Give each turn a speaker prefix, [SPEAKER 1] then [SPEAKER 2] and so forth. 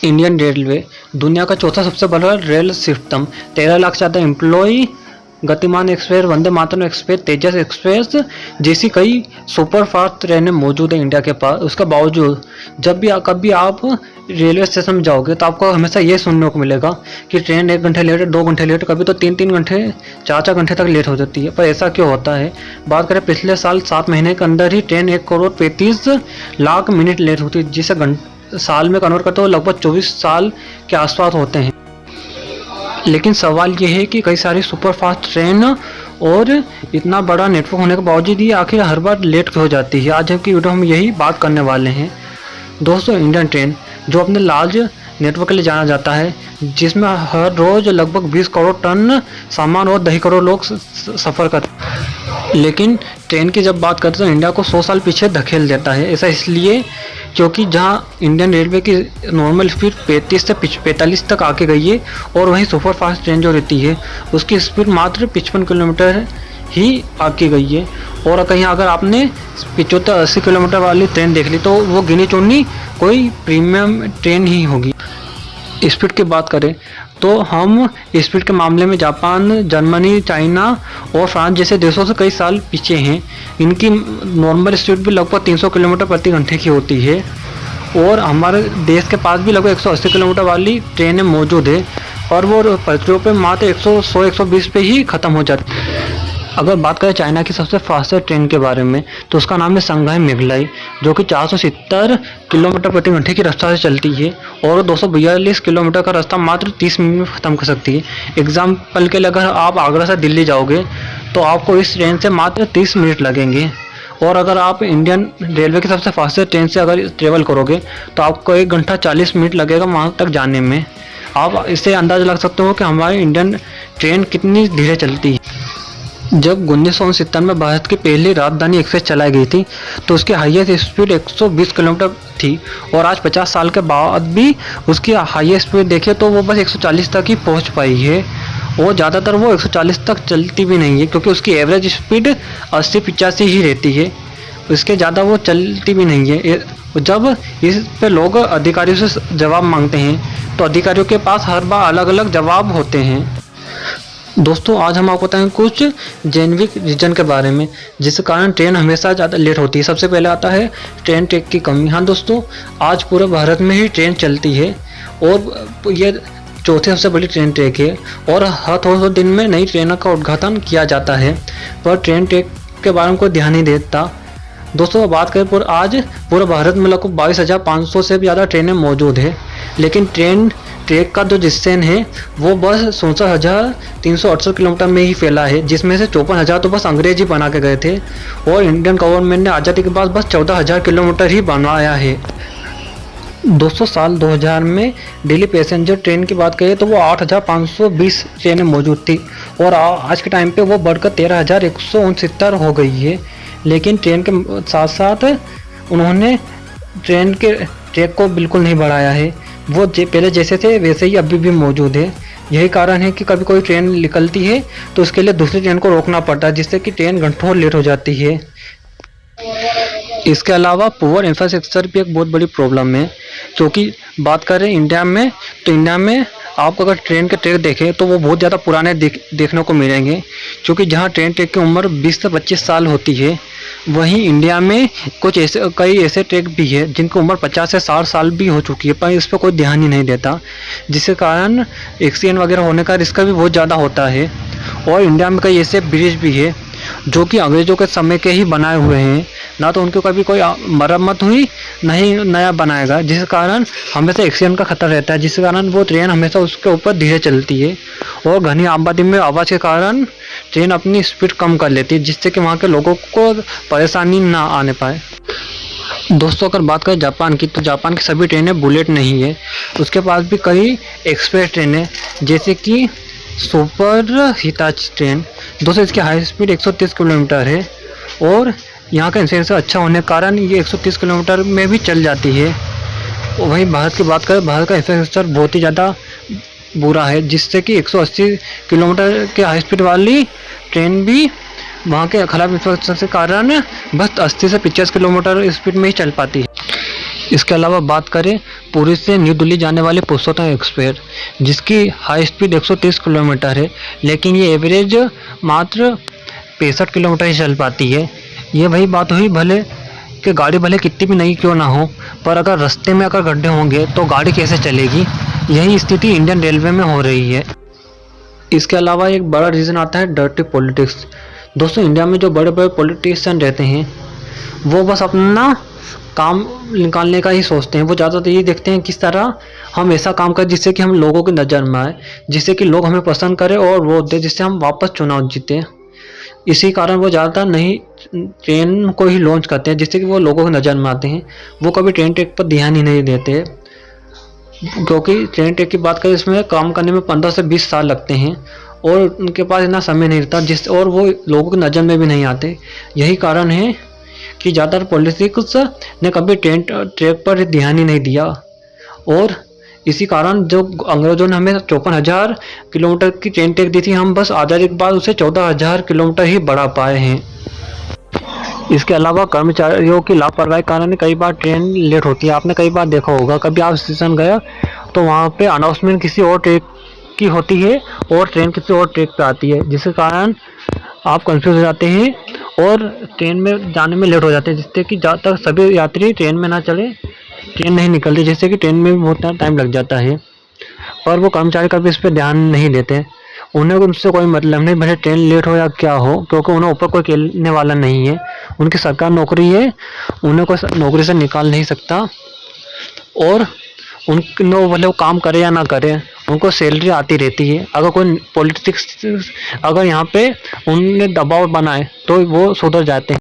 [SPEAKER 1] Indian railway दुनिया का चौथा सबसे बड़ा रेल सिस्टम, 13 लाख से ज़्यादा एम्प्लॉय, गतिमान एक्सप्रेस, वंदे मातरम एक्सप्रेस, तेजस एक्सप्रेस जैसी कई सुपर फास्ट ट्रेनें मौजूद है इंडिया के पास। उसके बावजूद जब भी कभी आप रेलवे स्टेशन में जाओगे तो आपको हमेशा ये सुनने को मिलेगा कि ट्रेन 1 घंटे लेट है, 2 घंटे लेट, कभी तो 3-3 घंटे 4-4 घंटे तक लेट हो जाती है। पर ऐसा क्यों होता है? बात करें पिछले साल 7 महीने के अंदर ही train 1 crore 35 lakh minute late होती है, जिसे साल में कन्वर्ट करते हो लगभग 24 साल के आसपास होते हैं। लेकिन सवाल ये है कि कई सारी सुपर फास्ट ट्रेन और इतना बड़ा नेटवर्क होने के बावजूद ये आखिर हर बार लेट हो जाती है। आज की वीडियो हम यही बात करने वाले हैं। दोस्तों, इंडियन ट्रेन जो अपने लार्ज नेटवर्क के लिए जाना जाता है, जिसमें हर रोज़ लगभग 20 करोड़ टन सामान और 2.5 करोड़ लोग सफ़र करते हैं, लेकिन ट्रेन की जब बात करते हैं तो इंडिया को 100 साल पीछे धकेल देता है। ऐसा इसलिए क्योंकि जहां इंडियन रेलवे की नॉर्मल स्पीड 35 से 45 तक आके गई है, और वहीं सुपर फास्ट ट्रेन जो रहती है उसकी स्पीड मात्र 55 किलोमीटर ही आके गई है। और कहीं अगर आपने 75-80 किलोमीटर वाली ट्रेन देख ली तो वो गिनी चुनी कोई प्रीमियम ट्रेन ही होगी। स्पीड की बात करें तो हम स्पीड के मामले में जापान, जर्मनी, चाइना और फ्रांस जैसे देशों से कई साल पीछे हैं। इनकी नॉर्मल स्पीड भी लगभग 300 किलोमीटर प्रति घंटे की होती है, और हमारे देश के पास भी लगभग 180 किलोमीटर वाली ट्रेनें मौजूद है, और वो पटरियों पे मात्र 100-120 पे ही ख़त्म हो जाती है। अगर बात करें चाइना की सबसे फास्टेस्ट ट्रेन के बारे में तो उसका नाम है शंघाई मेघलाई, जो कि 470 किलोमीटर प्रति घंटे की रफ्तार से चलती है, और 242 किलोमीटर का रास्ता मात्र 30 मिनट में ख़त्म कर सकती है। एग्जाम्पल के लिए अगर आप आगरा से दिल्ली जाओगे तो आपको इस ट्रेन से मात्र 30 मिनट लगेंगे, और अगर आप इंडियन रेलवे की सबसे फास्टेस्ट ट्रेन से अगर ट्रेवल करोगे तो आपको 1 घंटा 40 मिनट लगेगा वहाँ तक जाने में। आप इससे अंदाज़ा लग सकते हो कि हमारी इंडियन ट्रेन कितनी धीरे चलती है। जब 1969 में भारत की पहली राजधानी एक्सप्रेस चलाई गई थी तो उसकी हाईएस्ट स्पीड 120 किलोमीटर थी, और आज 50 साल के बाद भी उसकी हाईएस्ट स्पीड देखें तो वो बस 140 तक ही पहुंच पाई है, और ज़्यादातर वो 140 तक चलती भी नहीं है, क्योंकि उसकी एवरेज स्पीड 80-85 ही रहती है, इसके ज़्यादा वो चलती भी नहीं है। जब इस पे लोग अधिकारियों से जवाब मांगते हैं तो अधिकारियों के पास हर बार अलग अलग जवाब होते हैं। दोस्तों, आज हम आपको बताएंगे कुछ जेनविक रीजन के बारे में जिस कारण ट्रेन हमेशा ज़्यादा लेट होती है। सबसे पहले आता है ट्रेन ट्रैक की कमी। हाँ दोस्तों, आज पूरे भारत में ही ट्रेन चलती है, और ये चौथी सबसे बड़ी ट्रेन ट्रैक है, और हर थोड़े दिन में नई ट्रेनों का उद्घाटन किया जाता है, पर ट्रेन ट्रैक के बारे में कोई ध्यान नहीं देता। दोस्तों, बात करें आज पूरे भारत में लगभग 22,500 से भी ज़्यादा ट्रेनें मौजूद है, लेकिन ट्रेन ट्रैक का जो डिस्टेंस है वो बस 64,368 किलोमीटर में ही फैला है, जिसमें से 54,000 तो बस अंग्रेज ही बना के गए थे, और इंडियन गवर्नमेंट ने आज़ादी के बाद बस 14,000 किलोमीटर ही बनवाया है। दोस्तों, साल 2000 में दिल्ली पैसेंजर ट्रेन की बात करें तो वो 8,520 ट्रेनें मौजूद थी, और आज के टाइम पे वो बढ़कर 13,169 हो गई है। लेकिन ट्रेन के साथ साथ उन्होंने ट्रेन के ट्रैक को बिल्कुल नहीं बढ़ाया है, वो पहले जैसे थे वैसे ही अभी भी मौजूद है। यही कारण है कि कभी कोई ट्रेन निकलती है तो उसके लिए दूसरी ट्रेन को रोकना पड़ता है, जिससे कि ट्रेन घंटों लेट हो जाती है। इसके अलावा पुअर इंफ्रास्ट्रक्चर भी एक बहुत बड़ी प्रॉब्लम है, क्योंकि बात करें इंडिया में तो इंडिया में आप अगर ट्रेन के ट्रैक देखें तो वो बहुत ज़्यादा पुराने देखने को मिलेंगे, क्योंकि जहाँ ट्रेन ट्रैक की उम्र 20 से 25 साल होती है, वहीं इंडिया में कई ऐसे ट्रैक भी है जिनकी उम्र 50 से 60 साल भी हो चुकी है, पर इस पर कोई ध्यान ही नहीं देता, जिसके कारण एक्सीडेंट वगैरह होने का रिस्क भी बहुत ज़्यादा होता है। और इंडिया में कई ऐसे ब्रिज भी है जो कि अंग्रेज़ों के समय के ही बनाए हुए हैं, ना तो उनकी कभी कोई मरम्मत हुई ना ही नया बनाएगा, जिस कारण हमेशा एक्सीडेंट का खतरा रहता है, जिस कारण वो ट्रेन हमेशा उसके ऊपर धीरे चलती है, और घनी आबादी में आवाज़ के कारण ट्रेन अपनी स्पीड कम कर लेती है, जिससे कि वहाँ के लोगों को परेशानी ना आने पाए। दोस्तों, अगर बात करें जापान की तो जापान की सभी ट्रेनें बुलेट नहीं है, उसके पास भी कई एक्सप्रेस ट्रेनें जैसे कि सुपर हिताची ट्रेन। दोस्तों, इसकी हाई स्पीड 130 किलोमीटर है, और यहाँ का इंफ्रास्ट्रक्चर अच्छा होने के कारण ये 130 किलोमीटर में भी चल जाती है। वहीं भारत की बात करें, भारत का इंफ्रास्ट्रक्चर बहुत ही ज़्यादा बुरा है, जिससे कि 180 किलोमीटर के हाई स्पीड वाली ट्रेन भी वहाँ के खराब इंफ्रास्ट्रक्चर के कारण बस 80 से 50 किलोमीटर स्पीड में ही चल पाती है। इसके अलावा बात करें पुरी से न्यू दिल्ली जाने वाली पुरुषोत्तम एक्सप्रेस, जिसकी हाई स्पीड 130 किलोमीटर है, लेकिन ये एवरेज मात्र 65 किलोमीटर ही चल पाती है। ये वही बात हुई भले कि गाड़ी भले कितनी भी नई क्यों ना हो, पर अगर रास्ते में अगर गड्ढे होंगे तो गाड़ी कैसे चलेगी। यही स्थिति इंडियन रेलवे में हो रही है। इसके अलावा एक बड़ा रीज़न आता है डर्टी पॉलिटिक्स। दोस्तों, इंडिया में जो बड़े बड़े पॉलिटिशियन रहते हैं वो बस अपना काम निकालने का ही सोचते हैं। वो ज़्यादातर ये देखते हैं किस तरह हम ऐसा काम करें जिससे कि हम लोगों की नज़र में आए, जिससे कि लोग हमें पसंद करें और वोट दें, जिससे हम वापस चुनाव जीतें। इसी कारण वो ज़्यादातर नई ट्रेन को ही लॉन्च करते हैं जिससे कि वो लोगों की नज़र में आते हैं। वो कभी ट्रेन ट्रैक पर ध्यान ही नहीं देते, क्योंकि ट्रेन ट्रैक की बात करें इसमें काम करने में 15 से 20 साल लगते हैं और उनके पास इतना समय नहीं रहता और वो लोगों की नज़र में भी नहीं आते। यही कारण है कि ज़्यादातर पॉलिटिक्स ने कभी ट्रेन ट्रैक पर ध्यान ही नहीं दिया और इसी कारण जो अंग्रेज़ों ने हमें 54,000 किलोमीटर की ट्रेन ट्रैक दी थी, हम बस आज़ादी के बाद उसे 14,000 किलोमीटर ही बढ़ा पाए हैं। इसके अलावा कर्मचारियों की लापरवाही कारण कई बार ट्रेन लेट होती है। आपने कई बार देखा होगा, कभी आप स्टेशन गया तो वहाँ पे अनाउंसमेंट किसी और ट्रैक की होती है और ट्रेन किसी और ट्रैक पे आती है, जिसके कारण आप कंफ्यूज हो जाते हैं और ट्रेन में जाने में लेट हो जाते हैं, जिससे कि जब तक सभी यात्री ट्रेन में ना चले ट्रेन नहीं निकलती, जिससे कि ट्रेन में भी बहुत टाइम लग जाता है। पर वो कर्मचारी कभी इस पर ध्यान नहीं देते। उन्हें उनसे कोई मतलब नहीं, भले ट्रेन लेट हो या क्या हो, क्योंकि उन्हें ऊपर कोई खेलने वाला नहीं है। उनकी सरकार नौकरी है, उन्हें कोई नौकरी से निकाल नहीं सकता और उनको भले वो काम करे या ना करे, उनको सैलरी आती रहती है। अगर कोई पॉलिटिक्स अगर यहाँ पे उन्हें दबाव बनाए तो वो सुधर जाते हैं।